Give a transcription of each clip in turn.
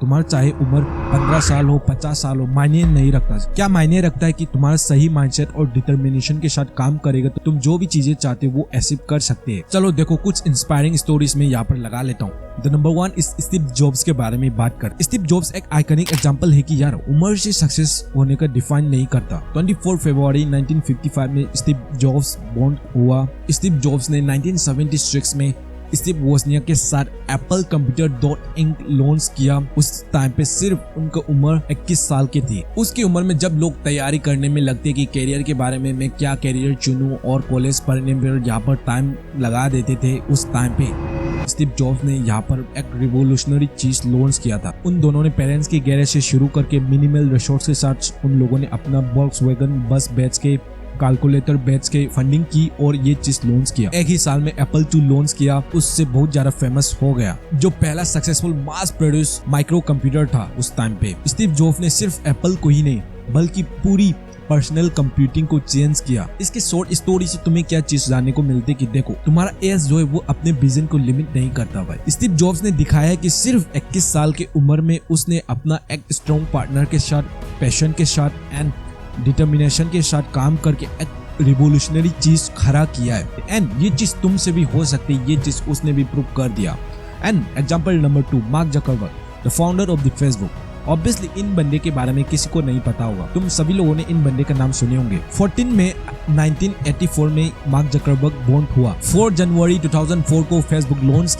तुम्हारा चाहे उम्र 15 साल हो 50 साल हो, मायने नहीं रखता। क्या मायने रखता है कि तुम्हारा सही माइंडसेट और डिटर्मिनेशन के साथ काम करेगा तो तुम जो भी चीजें चाहते हो वो अचीव कर सकते हैं। चलो देखो कुछ इंस्पायरिंग स्टोरीज में यहाँ पर लगा लेता हूँ। द नंबर 1 इस स्टीव जॉब्स के बारे में बात कर। स्टीव जॉब्स एक आइकॉनिक एग्जांपल है कि यार उम्र से सक्सेस होने का डिफाइन नहीं करता। 24 फरवरी 1955 में स्टीव जॉब्स बॉर्न हुआ। स्टीव जॉब्स ने 1976 में स्टीव वोजनियाक के साथ एप्पल कंप्यूटर इंक लॉन्च किया। उस टाइम पे सिर्फ उनका उम्र 21 साल की थी। उसकी उम्र में जब लोग तैयारी करने में लगते कि करियर के बारे में मैं क्या करियर चुनूं और कॉलेज पढ़ने में यहाँ पर टाइम लगा देते थे, उस टाइम पे स्टीव जॉब्स ने यहाँ पर एक रिवोल्यूशनरी चीज लॉन्च किया था। उन दोनों ने पेरेंट्स के गैरेज से शुरू करके मिनिमल रिसोर्स के साथ उन लोगों ने अपना वॉल्क्सवैगन बस बेच के, कैलकुलेटर बेच के फंडिंग की और ये चीज लॉन्च किया। एक ही साल में एप्पल 2 लॉन्च किया, उससे बहुत ज्यादा फेमस हो गया, जो पहला सक्सेसफुल मास प्रोड्यूस माइक्रो कंप्यूटर था उस टाइम पे। स्टीव जॉब्स ने सिर्फ एप्पल को ही नहीं बल्कि पूरी पर्सनल कंप्यूटिंग को चेंज किया। इसके शॉर्ट स्टोरी से तुम्हें क्या चीज जानने को मिलती कि देखो तुम्हारा एज जो है वो अपने विजन को लिमिट नहीं करता भाई। स्टीव जॉब्स ने दिखाया कि सिर्फ 21 साल की उम्र में उसने अपना एक स्ट्रॉन्ग पार्टनर के साथ, पैशन के साथ एंड डिटर्मिनेशन के साथ काम करके एक रिवोल्यूशनरी चीज खड़ा किया है। एंड ये चीज तुमसे भी हो सकती है, ये चीज उसने भी प्रूव कर दिया। And example number 2, Mark Zuckerberg, the founder of the Facebook. Obviously इन बंदे के बारे में किसी को नहीं पता होगा, तुम सभी लोगों ने इन बंदे का नाम सुने होंगे। 14 मई 1984 में मार्क जकरबर्ग बॉर्न हुआ। 4 जनवरी 2004 को फेसबुक लॉन्च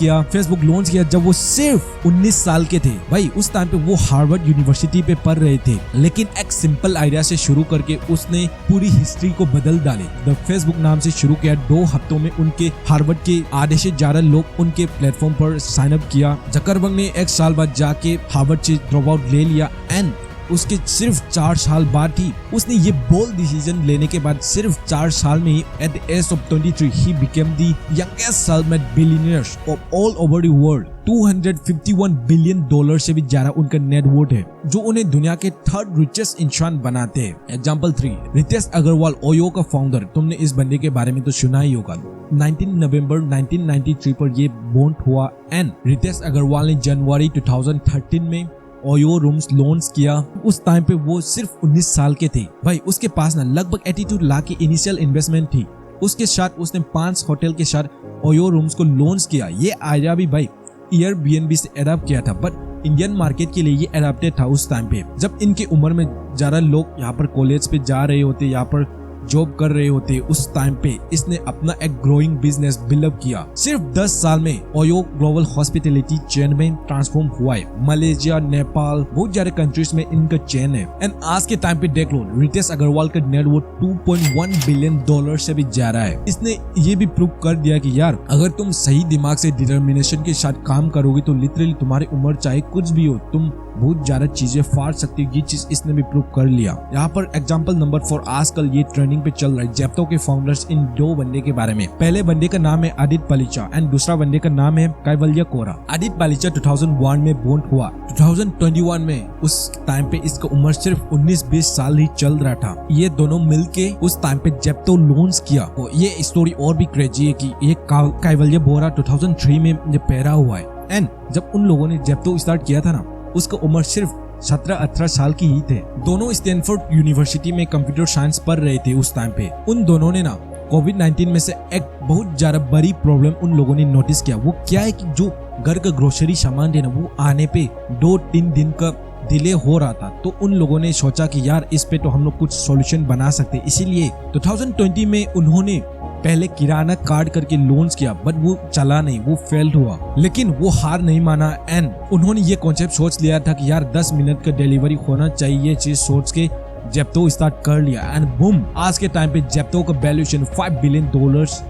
किया जब वो सिर्फ 19 साल के थे। भाई उस टाइम पे वो हार्वर्ड यूनिवर्सिटी पे पढ़ रहे थे, लेकिन एक सिंपल आइडिया से शुरू करके उसने पूरी हिस्ट्री को बदल डाले। द फेसबुक नाम से शुरू किया, 2 हफ्तों में उनके हार्वर्ड के आधे से ज्यादा लोग उनके प्लेटफॉर्म पर साइन अप किया। जकरबर्ग ने 1 साल बाद जाके हार्वर्ड से ड्रॉप आउट ले लिया एंड उसके सिर्फ 4 साल बाद ही उसने ये बोल्ड डिसीजन लेने के बाद सिर्फ 4 साल में ही एट द एज ऑफ 23 ही became the youngest self made billionaires of all over the world. $251 billion से भी ज्यादा उनका नेटवर्थ है, जो उन्हें दुनिया के 3rd रिचेस्ट इंसान बनाते हैं। एग्जांपल 3, रितेश अग्रवाल, ओयो का फाउंडर। तुमने इस बंदे के बारे में तो सुना ही होगा। 19 नवंबर 1993 पर ये बॉर्न हुआ एंड रितेश अग्रवाल ने जनवरी 2013 में ओयो रूम्स लॉन्च किया। उस टाइम पे वो सिर्फ 19 साल के थे। भाई उसके पास ना लगभग 82 लाख की इनिशियल इन्वेस्टमेंट थी। उसके साथ उसने 5 होटल के साथ ओयो रूम्स को लॉन्च किया। ये आइडिया भी भाई एयरबीएनबी से अडॉप्ट किया था, बट इंडियन मार्केट के लिए ये अडॉप्टेड था उस टाइम पे, जब इनकी उम्र में ज्यादा लोग यहाँ पर कॉलेज पे जा रहे होते, यहाँ पर जॉब कर रहे होते। उस टाइम पे इसने अपना एक ग्रोइंग बिजनेस बिल्डअप किया। सिर्फ 10 साल में ओयो ग्लोबल हॉस्पिटैलिटी चेन में ट्रांसफॉर्म हुआ है। मलेशिया, नेपाल, बहुत सारे कंट्रीज में इनका चेन है। एंड आज के टाइम पे देख लो, रितेश अग्रवाल का नेटवर्थ $2.1 बिलियन से भी ज्यादा है। इसने ये भी प्रूव कर दिया कि यार अगर तुम सही दिमाग से डिटर्मिनेशन के साथ काम करोगे तो लिटरली तुम्हारी उम्र चाहे कुछ भी हो, तुम बहुत ज्यादा चीजें फाड़ सकती हो। ये चीज इसने भी प्रूव कर लिया। यहाँ पर एग्जांपल नंबर 4, आजकल ये ट्रेंडिंग पे चल रहा है जेप्टो के फाउंडर्स इन 2 बंदे के बारे में। पहले बंदे का नाम है आदित्य पलीचा एंड दूसरा बंदे का नाम है कैवल्य कोरा। आदित्य पलीचा 2001 में बॉर्न हुआ। 2021 में उस टाइम पे इसका उम्र सिर्फ 19-20 साल ही चल रहा था। ये दोनों मिलके उस टाइम पे जेप्टो लॉन्च किया। तो ये स्टोरी और भी क्रेजी है कि ये कैवल्य बोरा 2003 में पैदा हुआ है एंड जब उन लोगों ने जेप्टो स्टार्ट किया था ना, उसका उम्र सिर्फ 17-18 साल की ही थे। दोनों स्टैनफोर्ड यूनिवर्सिटी में कंप्यूटर साइंस पढ़ रहे थे उस टाइम पे। उन दोनों ने ना कोविड-19 में से एक बहुत ज्यादा बड़ी प्रॉब्लम उन लोगों ने नोटिस किया। वो क्या है कि जो घर का ग्रोसरी सामान थे ना, वो आने पे 2-3 दिन का डिले हो रहा था। तो उन लोगों ने सोचा कि यार इस पे तो हम लोग कुछ सॉल्यूशन बना सकते। इसीलिए 2020 में उन्होंने पहले किराना कार्ड करके लॉन्च किया, बट वो चला नहीं, वो फेल्ड हुआ। लेकिन वो हार नहीं माना एंड उन्होंने ये कॉन्सेप्ट सोच लिया था कि यार 10 मिनट का डिलीवरी होना चाहिए। ये चीज सोच के जेप्टो स्टार्ट कर लिया एंड बूम, आज के टाइम पे जेप्टो का वैल्यूएशन $5 बिलियन।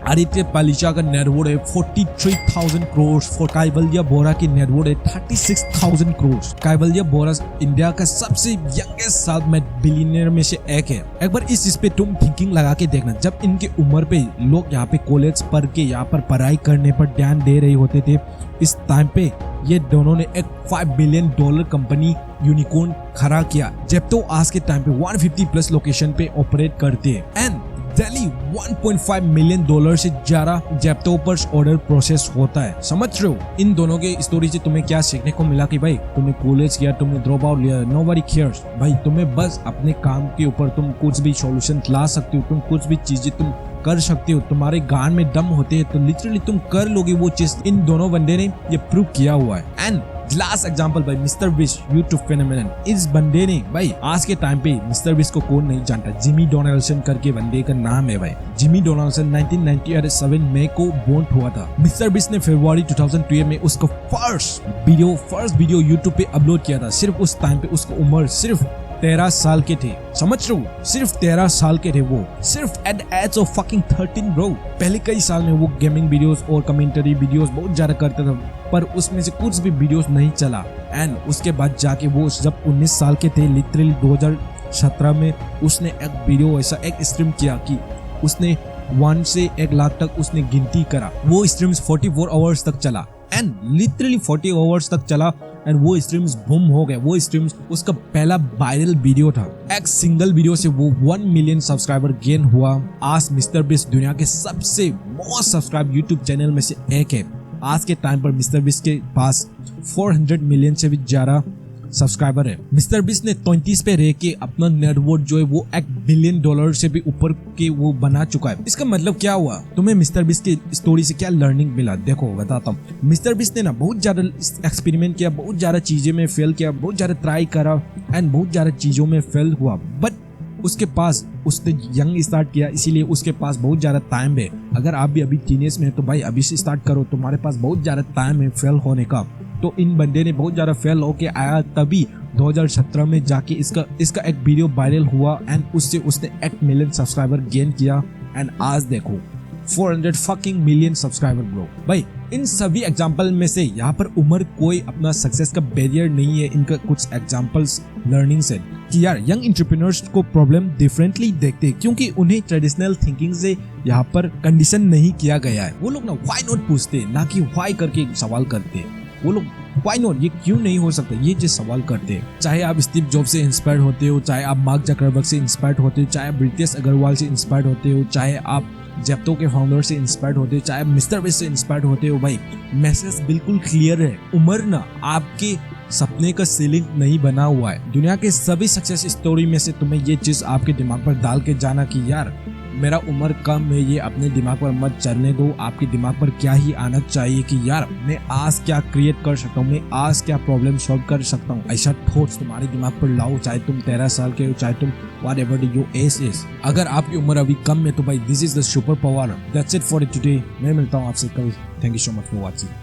आदित्य पलीचा का नेटवर्थ है 43,000 करोड़। कैवल्य बोरा की नेटवर्थ है 36,000 करोड़। कैवल्य बोरा इंडिया का सबसे यंगेस्ट सेल्फ-मेड बिलियनियर में से एक है। एक बार इस चीज पे तुम थिंकिंग लगा के देखना, जब इनके उम्र पे लोग यहाँ पे कॉलेज पढ़ के यहाँ पर पढ़ाई करने पर ध्यान दे रहे होते थे, इस टाइम पे ये दोनों ने एक $5 बिलियन कंपनी यूनिकॉर्न खड़ा किया। जेप्टो आज के टाइम पे 150+ लोकेशन पे ऑपरेट करते हैं एंड दिल्ली $1.5 मिलियन से ज्यादा डेवलपर्स ऑर्डर प्रोसेस होता है। समझ रहे हो? इन दोनों के स्टोरी से तुम्हें क्या सीखने को मिला कि भाई तुमने कॉलेज किया, तुमने ड्रॉप आउट लिया, नोबडी केयर्स। भाई तुम्हें बस अपने काम के ऊपर तुम कुछ भी सॉल्यूशन ला सकते हो, तुम कुछ भी चीजें तुम कर सकते हो, तुम्हारे गान में दम होते हैं तो लिटरली तुम कर लोगे वो चीज। इन दोनों बंदे ने ये प्रूव किया हुआ है। एंड लास्ट एग्जांपल भाई मिस्टर बीस्ट यूट्यूब फेनोमेनन। इस बंदे ने भाई आज के टाइम पे मिस्टर बीस्ट को कौन नहीं जानता, जिमी डोनाल्डसन करके बंदे का नाम है भाई। जिमी डोनाल्डसन 1997 में को बोर्न हुआ था। मिस्टर बीस्ट ने फरवरी 2002 में उसका फर्स्ट वीडियो यूट्यूब पे अपलोड किया था। सिर्फ उस टाइम पे उसका उम्र सिर्फ 13 साल के थे। समझ रहे हो? सिर्फ 13 साल के थे वो, सिर्फ at age of fucking 13 bro. पहले कई साल में वो गेमिंग वीडियोस और कमेंटरी वीडियोस बहुत ज्यादा करता था, पर उसमें से कुछ भी वीडियोस नहीं चला। एंड उसके बाद जाके वो जब 19 साल के थे, लिटरली 2017 में उसने एक वीडियो ऐसा एक स्ट्रीम किया कि उसने 1 से 1 लाख तक उसने गिनती करा। वो स्ट्रीम्स 44 आवर्स तक चला एंड लिटरली 40 आवर्स तक चला एंड वो स्ट्रीम्स बूम हो गए। वो स्ट्रीम्स उसका पहला वायरल वीडियो था। एक सिंगल वीडियो से वो 1 मिलियन सब्सक्राइबर गेन हुआ। आज मिस्टर बीस्ट दुनिया के सबसे मोस्ट सब्सक्राइब यूट्यूब चैनल में से एक है। आज के टाइम पर मिस्टर बीस्ट के पास 400 मिलियन से भी ज्यादा सब्सक्राइबर है। मिस्टर बीस्ट ने 33 पे रह के अपना नेटवर्थ जो है वो $1 बिलियन से भी ऊपर के वो बना चुका है। इसका मतलब क्या हुआ? तुम्हें मिस्टर बीस्ट की स्टोरी से क्या लर्निंग मिला? देखो बताता हूँ। मिस्टर बीस्ट ने ना बहुत ज्यादा एक्सपेरिमेंट किया, बहुत ज्यादा चीजें में फेल किया, बहुत ज्यादा ट्राई करा एंड बहुत ज्यादा चीजों में फेल हुआ। बट उसके पास उसने यंग स्टार्ट किया, इसीलिए उसके पास बहुत ज्यादा टाइम है। अगर आप भी अभी टीनेज में है तो भाई अभी से स्टार्ट करो, तुम्हारे पास बहुत ज्यादा टाइम है फेल होने का। तो इन बंदे ने बहुत ज्यादा फेल होके आया, तभी 2017 में जाके इसका एक वीडियो वायरल हुआ एंड उससे उसने 1 मिलियन सब्सक्राइबर गेन किया। एंड आज देखो 400 फकिंग मिलियन सब्सक्राइबर ब्रो। भाई इन सभी एग्जांपल में से यहाँ पर उम्र कोई अपना सक्सेस का बैरियर नहीं है। इनका कुछ एग्जांपल्स लर्निंग से कि यार यंग एंटरप्रेन्योर्स को प्रॉब्लम डिफरेंटली देखते हैं, क्योंकि उन्हें ट्रेडिशनल थिंकिंग से यहाँ पर कंडीशन नहीं किया गया है। वो लोग ना व्हाई नॉट पूछते हैं, ना कि व्हाई करके सवाल करते हैं। वो लोग व्हाई नॉट, ये क्यों नहीं हो सकता, ये जो सवाल करते हैं। चाहे आप स्टीव जॉब से इंस्पायर्ड होते हो, चाहे आप मार्क जकरबर्ग से इंस्पायर्ड होते हो, चाहे आप ब्रिटिश अग्रवाल से इंस्पायर्ड होते हो, चाहे आप जेप्टो के फाउंडर से इंस्पायर्ड होते हो, चाहे मिस्टर बीस्ट से इंस्पायर्ड होते हो, भाई मैसेज बिल्कुल क्लियर है। उम्र ना आपके सपने का सीलिंग नहीं बना हुआ है। दुनिया के सभी सक्सेस स्टोरी में से तुम्हें ये चीज आपके दिमाग पर डाल के जाना कि यार मेरा उम्र कम है, ये अपने दिमाग पर मत चलने दो। आपके दिमाग पर क्या ही आना चाहिए कि यार मैं आज क्या क्रिएट कर सकता हूँ, मैं आज क्या प्रॉब्लम सॉल्व कर सकता हूँ। ऐसा थॉट्स तुम्हारे दिमाग पर लाओ, चाहे तुम 13 साल के हो, चाहे तुम व्हाटएवर योर एज इज। अगर आपकी उम्र अभी कम है तो भाई this is the super power. That's it for today. मैं मिलता हूँ आपसे कल। Thank you so much for watching.